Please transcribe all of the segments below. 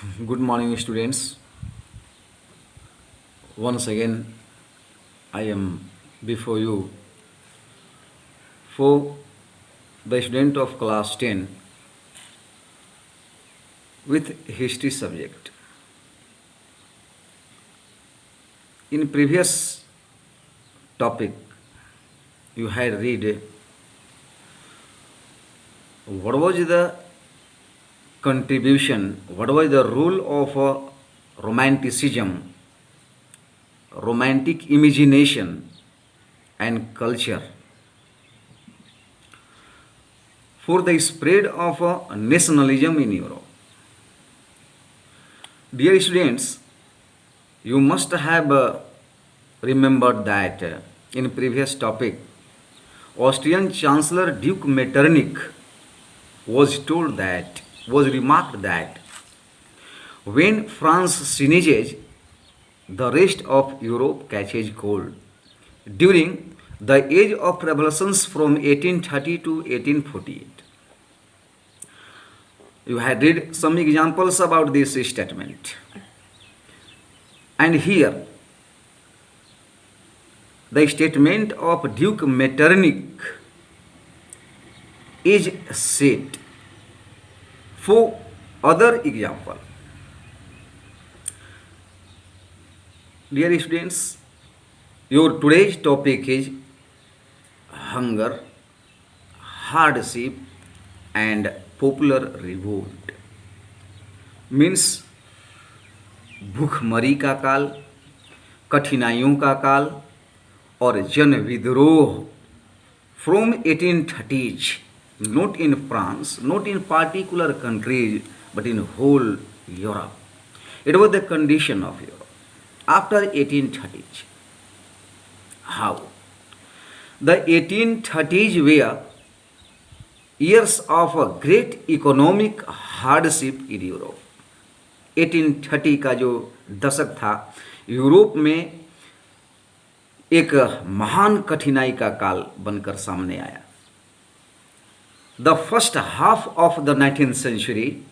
Good morning, students. Once again, I am before you for the student of class 10 with history subject. In previous topic, you had read what was the contribution, what was the role of romanticism, romantic imagination, and culture for the spread of nationalism in Europe. Dear students, you must have remembered that in previous topic, Austrian Chancellor Duke Metternich was remarked that when France sneezes, the rest of Europe catches cold. During the age of revolutions from 1830 to 1848, you had read some examples about this statement. And here, the statement of Duke Metternich is set for other example. Dear students, your today's topic is hunger, hardship, and popular revolt. Means भूखमरी का काल, कठिनाइयों का काल और जन विद्रोह from 1830s, not in France, not in particular countries, but in whole Europe. It was the condition of Europe after 1830s. How? The 1830s were years of a great economic hardship in Europe. 1830 का जो दशक था Europe में एक महान कठिनाई का काल बनकर सामने आया. The first half of the 19th century,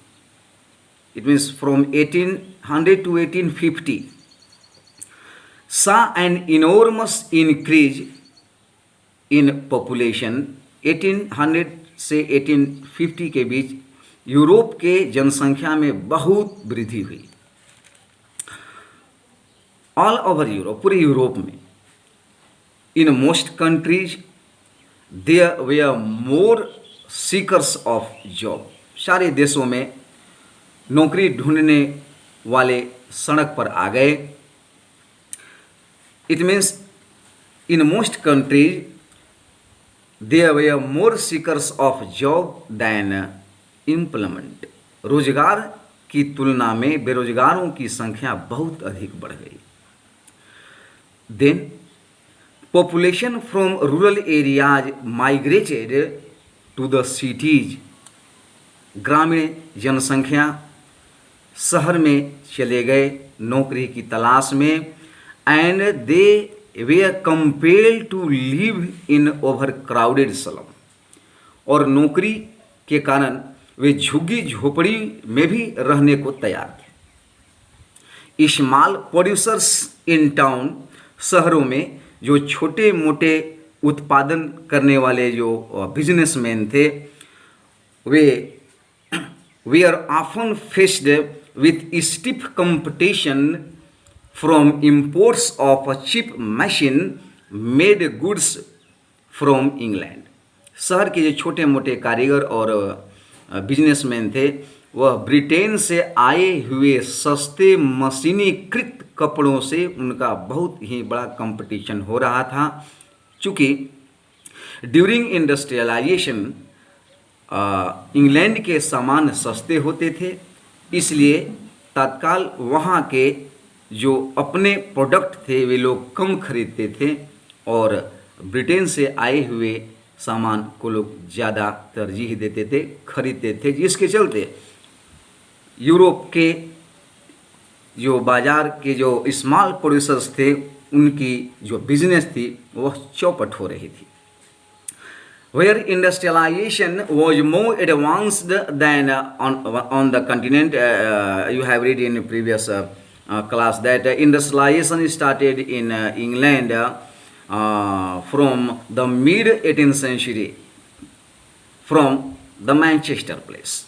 it means from 1800 to 1850, saw an enormous increase in population. 1800 से 1850 के बीच यूरोप के जनसंख्या में बहुत वृद्धि हुई. ऑल ओवर यूरोप, पूरे यूरोप में, in most countries there were more seekers of job. सारे देशों में नौकरी ढूंढने वाले सड़क पर आ गए. It means in most countries there were more seekers of job than employment. रोजगार की तुलना में बेरोजगारों की संख्या बहुत अधिक बढ़ गई. Then population from rural areas migrated to the cities. ग्रामीण जनसंख्या शहर में चले गए नौकरी की तलाश में. And they way compelled to live in overcrowded slum. और नौकरी के कारण वे झुग्गी झोपड़ी में भी रहने को तैयार थे. स्मॉल प्रोड्यूसर्स इन टाउन, शहरों में जो छोटे मोटे उत्पादन करने वाले जो बिजनेसमैन थे, वे are often faced with stiff competition from imports of cheap machine made goods from England. शहर के जो छोटे मोटे कारीगर और बिजनेसमैन थे, वह ब्रिटेन से आए हुए सस्ते मशीनीकृत कपड़ों से उनका बहुत ही बड़ा कंपटीशन हो रहा था. चूँकि ड्यूरिंग इंडस्ट्रियलाइजेशन इंग्लैंड के सामान सस्ते होते थे, इसलिए तत्काल वहाँ के जो अपने प्रोडक्ट थे वे लोग कम खरीदते थे और ब्रिटेन से आए हुए सामान को लोग ज़्यादा तरजीह देते थे, खरीदते थे, जिसके चलते यूरोप के जो बाज़ार के जो स्मॉल प्रोड्यूसर्स थे, उनकी जो बिजनेस थी वह चौपट हो रही थी. where industrialization was more advanced than on the continent. You have read in previous class that industrialization started in England from the mid 18th century, from the Manchester place.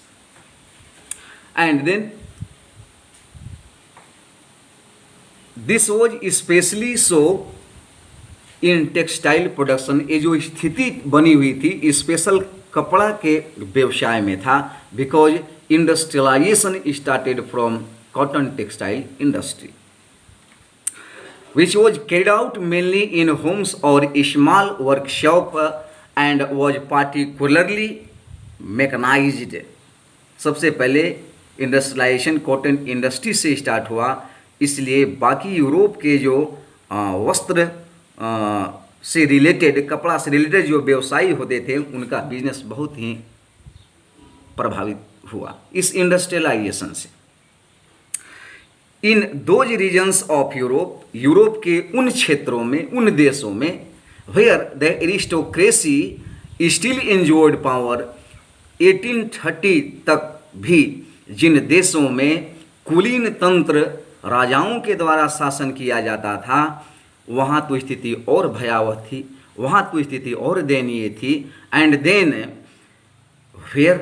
And then this was especially so in textile production, ये जो स्थिति बनी हुई थी special कपड़ा के व्यवसाय में था, because industrialization started from cotton textile industry which was carried out mainly in homes और small workshop and was particularly mechanized. सबसे पहले इंडस्ट्रियलाइजेशन कॉटन इंडस्ट्री से स्टार्ट हुआ, इसलिए बाकी यूरोप के जो वस्त्र से रिलेटेड, कपड़ा से रिलेटेड जो व्यवसायी होते थे उनका बिजनेस बहुत ही प्रभावित हुआ इस इंडस्ट्रियलाइजेशन से. In those regions of Europe, Europe के उन क्षेत्रों में, उन देशों में where the aristocracy still enjoyed power, 1830 तक भी जिन देशों में कुलीन तंत्र राजाओं के द्वारा शासन किया जाता था, वहाँ तो स्थिति और भयावह थी, वहाँ तो स्थिति और दयनीय थी. And then where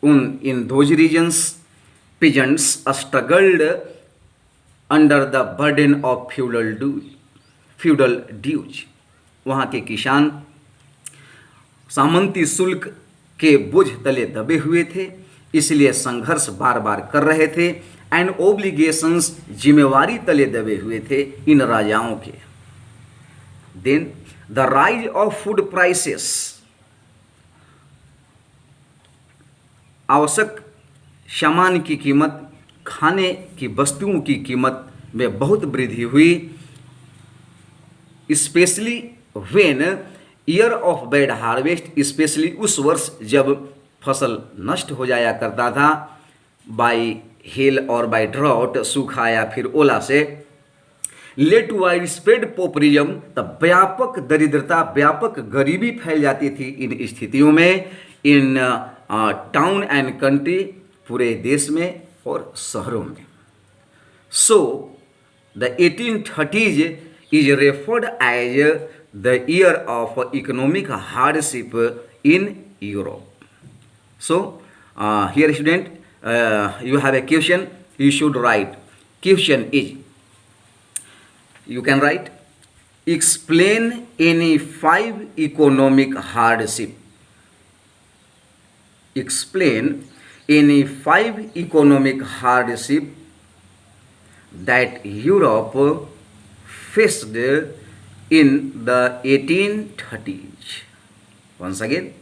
in those regions peasants struggled under the burden of feudal dues. वहाँ के किसान सामंती शुल्क के बोझ तले दबे हुए थे, इसलिए संघर्ष बार बार कर रहे थे. एंड ओब्लिगेशंस, जिम्मेवारी तले दबे हुए थे इन राजाओं के. Then the rise of food prices, आवश्यक सामान की कीमत, खाने की वस्तुओं की कीमत में बहुत वृद्धि हुई. Specially when year of bad harvest, specially उस वर्ष जब फसल नष्ट हो जाया करता था बाय हेल और बाय ड्राउट, सूखा या फिर ओला से. Led to widespread pauperism, तब व्यापक दरिद्रता, व्यापक गरीबी फैल जाती थी इन स्थितियों में. इन टाउन एंड कंट्री, पूरे देश में और शहरों में. So the 1830s is referred as the year of economic hardship in Europe. So here student, you have a question, you should write. Question is, you can write, explain any 5 economic hardship. Explain any 5 economic hardship that Europe faced in the 1830s. Once again,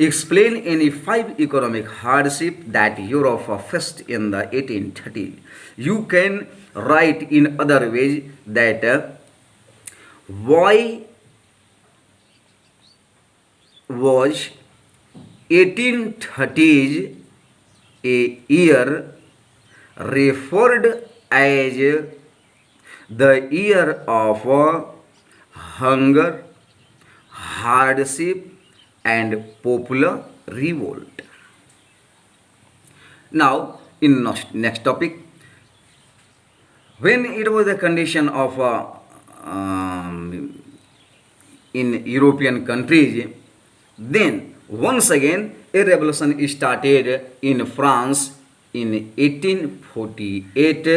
explain any 5 economic hardship that Europe faced in the 1830s. You can write in other ways that why was 1830s a year referred as the year of hunger, hardship and popular revolt. Now in next topic, when it was the condition of in European countries, then once again a revolution started in France in 1848.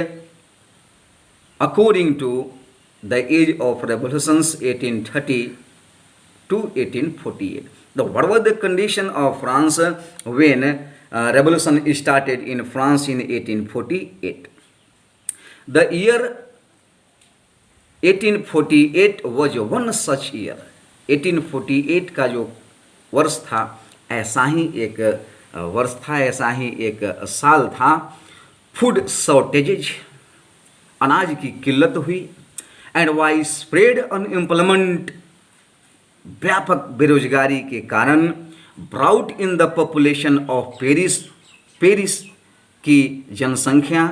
According to the age of revolutions 1830 to 1848. What was the condition of France when revolution started in France in 1848? The year 1848 was one such year. 1848 का जो वर्ष था, ऐसा ही एक वर्ष था, ऐसा ही एक साल था. फूड शॉर्टेजेज, अनाज की किल्लत हुई. एंड वाइड स्प्रेड अनएम्प्लॉयमेंट, व्यापक बेरोजगारी के कारण. Brought in the population of Paris, Paris की जनसंख्या,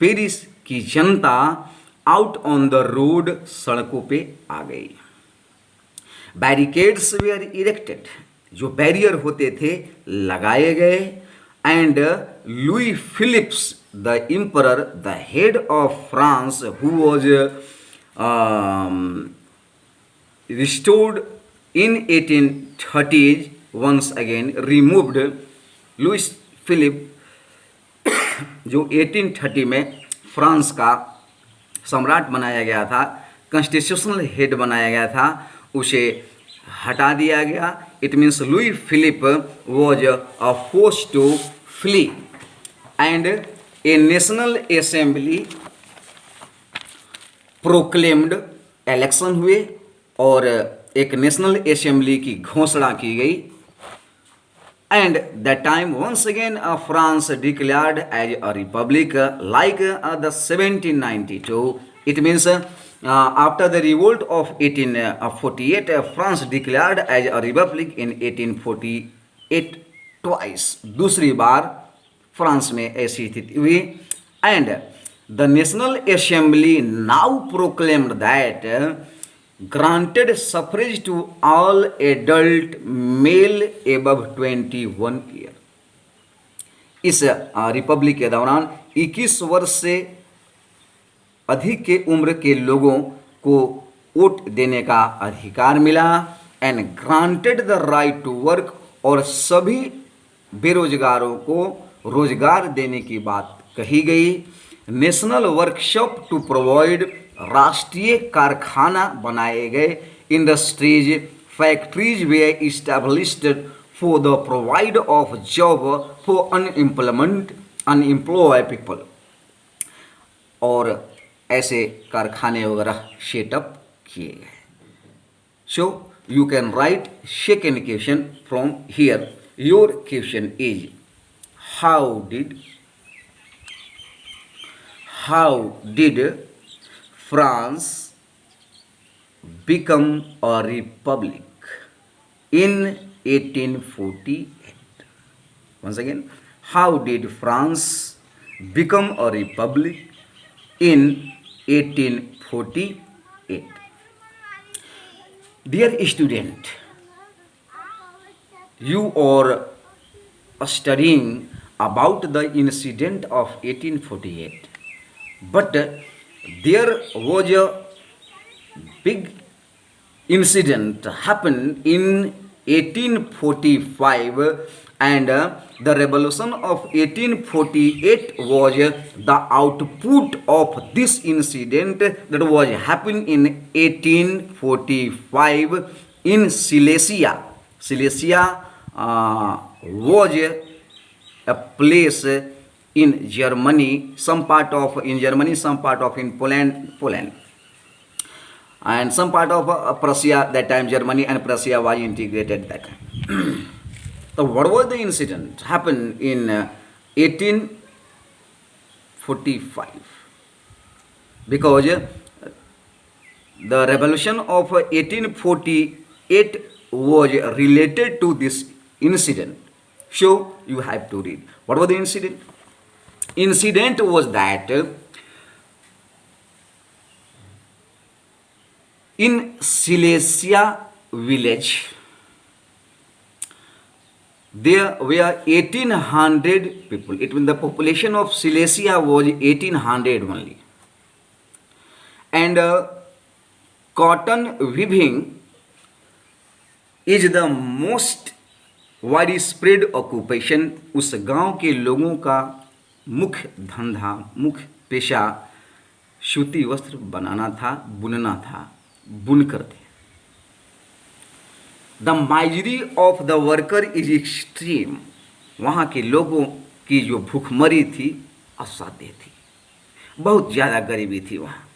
पेरिस की जनता आउट ऑन द रोड, सड़कों पे आ गई. बैरिकेड्स वेयर इरेक्टेड, जो बैरियर होते थे लगाए गए। And Louis Philippe the emperor the head of France who was restored in 1830s once again removed Louis Philippe जो 1830 में फ्रांस का सम्राट बनाया गया था, कॉन्स्टिट्यूशनल हेड बनाया गया था, उसे हटा दिया गया। It means Louis Philippe was force to flee and a national assembly proclaimed, election हुए और एक नेशनल असेंबली की घोषणा की गई। And the time once again France declared as a republic like the 1792। It means after the revolt of 1848 France declared as a republic in 1848 twice. दूसरी बार फ्रांस में ऐसी स्थिति हुई। And the national assembly now proclaimed that granted suffrage to all adult male above 21 year। इस Republic के दौरान 21 वर्ष से अधिक के उम्र के लोगों को वोट देने का अधिकार मिला। And granted the right to work, और सभी बेरोजगारों को रोजगार देने की बात कही गई। नेशनल वर्कशॉप टू प्रोवाइड, राष्ट्रीय कारखाना बनाए गए। Industries factories way established for the provide of job for unemployed people, और ऐसे कारखाने वगैरह सेटअप किए गए। So you can write second question from here. Your question is how did France become a republic in 1848? Once again, how did France become a republic in 1848? Dear student, you are studying about the incident of 1848. But there was a big incident happened in 1845, and the revolution of 1848 was the output of this incident that was happened in 1845 in Silesia. Silesia was a place in Germany, some part of in Germany, some part of in Poland, and some part of Prussia. That time Germany and Prussia was integrated that time. So what was the incident happened in 1845? Because the revolution of 1848 was related to this incident. So you have to read. What was the incident? Incident was that in Silesia village there were 1800 people. It means the population of Silesia was 1800 only. And cotton weaving is the most widespread occupation. उस गांव के लोगों का मुख्य धंधा, मुख्य पेशा सूती वस्त्र बनाना था, बुनना था, बुनकर थे। The misery of the worker is extreme. वहाँ के लोगों की जो भूखमरी थी असाध्य थी, बहुत ज़्यादा गरीबी थी वहाँ।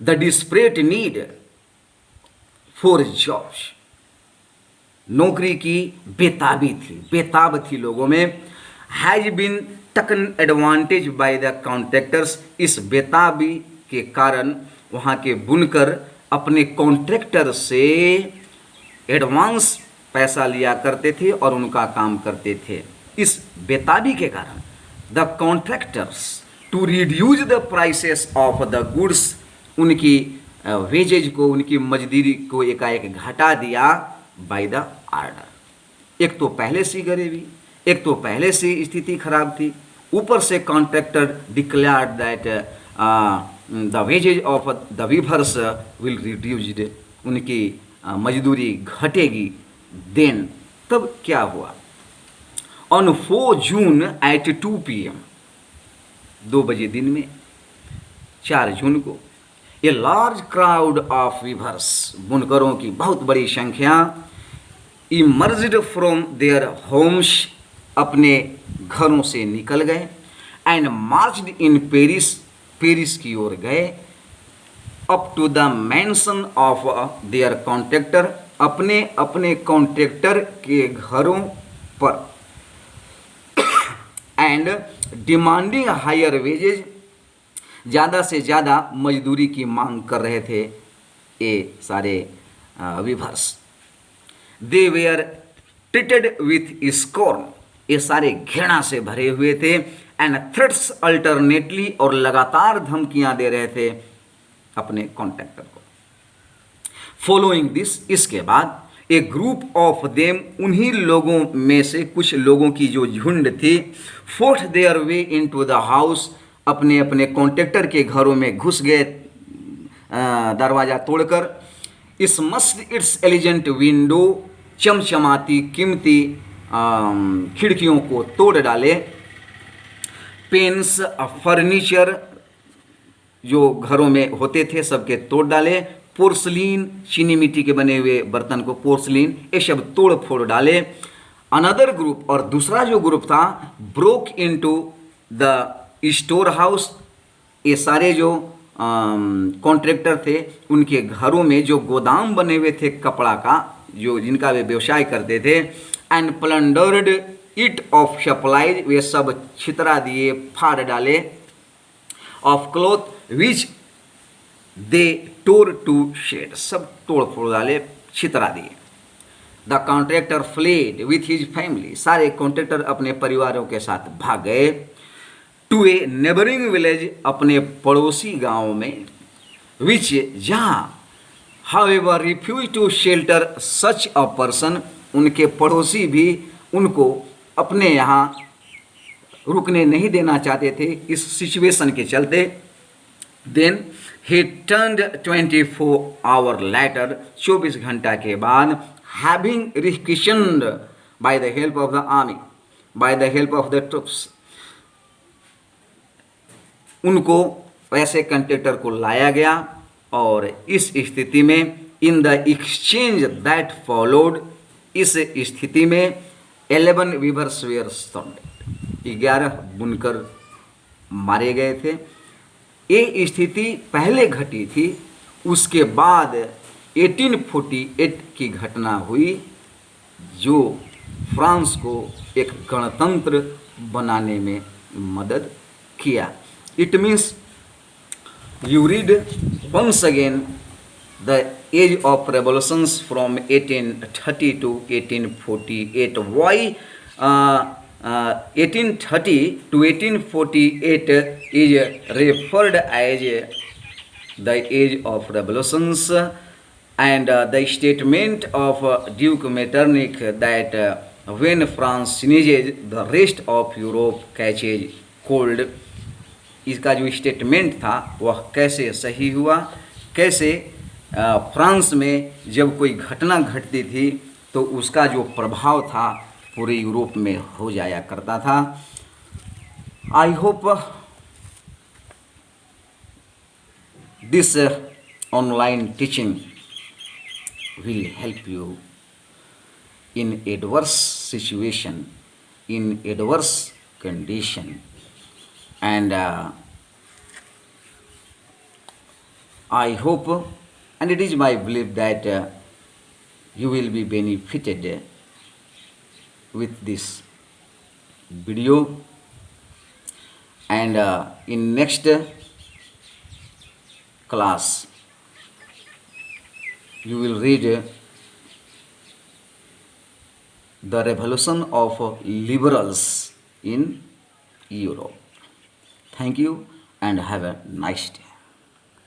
The desperate need for jobs, नौकरी की बेताब थी लोगों में। Has been taken advantage by the contractors, इस बेताबी के कारण वहाँ के बुनकर अपने कॉन्ट्रैक्टर से एडवांस पैसा लिया करते थे और उनका काम करते थे। इस बेताबी के कारण the contractors to reduce the prices of the goods, उनकी वेजेज को, उनकी मजदूरी को एकाएक घटा दिया बाय द आर्डर। एक तो पहले से गरीबी, एक तो पहले से स्थिति खराब थी, ऊपर से contractor declared that the wages of the weavers will reduced, उनकी मजदूरी घटेगी। देन तब क्या हुआ? ऑन 4 जून एट 2 PM, 2 बजे दिन में 4 जून को, a large crowd of viewers, बुनकरों की बहुत बड़ी संख्या, इमर्ज्ड फ्रॉम देयर होम्स, अपने घरों से निकल गए, and marched in Paris, Paris की ओर गए, up to the mansion of their contractor, अपने अपने कॉन्ट्रैक्टर के घरों पर, एंड डिमांडिंग हायर वेजेज, ज़्यादा से ज़्यादा मजदूरी की मांग कर रहे थे ये सारे weavers. They were treated with scorn, ये सारे घृणा से भरे हुए थे, एंड थ्रेट्स अल्टरनेटली, और लगातार धमकियां दे रहे थे अपने कॉन्ट्रैक्टर को। फॉलोइंग दिस, इसके बाद ए ग्रुप ऑफ देम, उन्हीं लोगों में से कुछ लोगों की जो झुंड थी, fourth their way into the house, अपने अपने कॉन्ट्रैक्टर के घरों में घुस गए दरवाज़ा तोड़कर। इस मस्ट इट्स एलिजेंट विंडो, चमचमाती कीमती खिड़कियों को तोड़ डाले। पेन्स फर्नीचर जो घरों में होते थे सबके तोड़ डाले। पोर्सलिन, चीनी मिट्टी के बने हुए बर्तन को पोर्सलिन, ये सब तोड़ फोड़ डाले। अनदर ग्रुप, और दूसरा जो ग्रुप था, broke into the store house, ये सारे जो कॉन्ट्रैक्टर थे उनके घरों में जो गोदाम बने हुए थे कपड़ा का, जो जिनका वे व्यवसाय करते थे, and plundered it of supplies, वे सब छितरा दिए, फाड़ डाले। Of cloth which they tore to shred, सब तोड़ फोड़ डाले, छितरा दिए। The contractor fled with his family, सारे कॉन्ट्रैक्टर अपने परिवारों के साथ भाग गए। टू ए नेबरिंग विलेज, अपने पड़ोसी गांव में, विच, जहाँ, however refuse to shelter such a person, उनके पड़ोसी भी उनको अपने यहाँ रुकने नहीं देना चाहते थे इस सिचुएशन के चलते। Then he turned 24 hour later, 24 घंटा के बाद, having requisitioned by the help of the army, by the help of the troops, उनको वैसे कॉन्ट्रैक्टर को लाया गया। और इस स्थिति में, in the exchange that followed, इस स्थिति में 11 वीवर्स वेयर स्टॉन्ड, 11 बुनकर मारे गए थे। ये स्थिति पहले घटी थी, उसके बाद 1848 की घटना हुई जो फ्रांस को एक गणतंत्र बनाने में मदद किया। It means you read once again the age of revolutions from 1830 to 1848. Why 1830 to 1848 is referred as the age of revolutions, and the statement of Duke Metternich that when France sneezes, the rest of Europe catches cold, इसका जो statement था वह कैसे सही हुआ, कैसे France में जब कोई घटना घटती थी तो उसका जो प्रभाव था पूरे यूरोप में हो जाया करता था। I hope this online teaching will help you in adverse situation, in adverse condition, and I hope, and it is my belief that you will be benefited with this video, and in next class you will read the revolution of liberals in Europe. Thank you and have a nice day.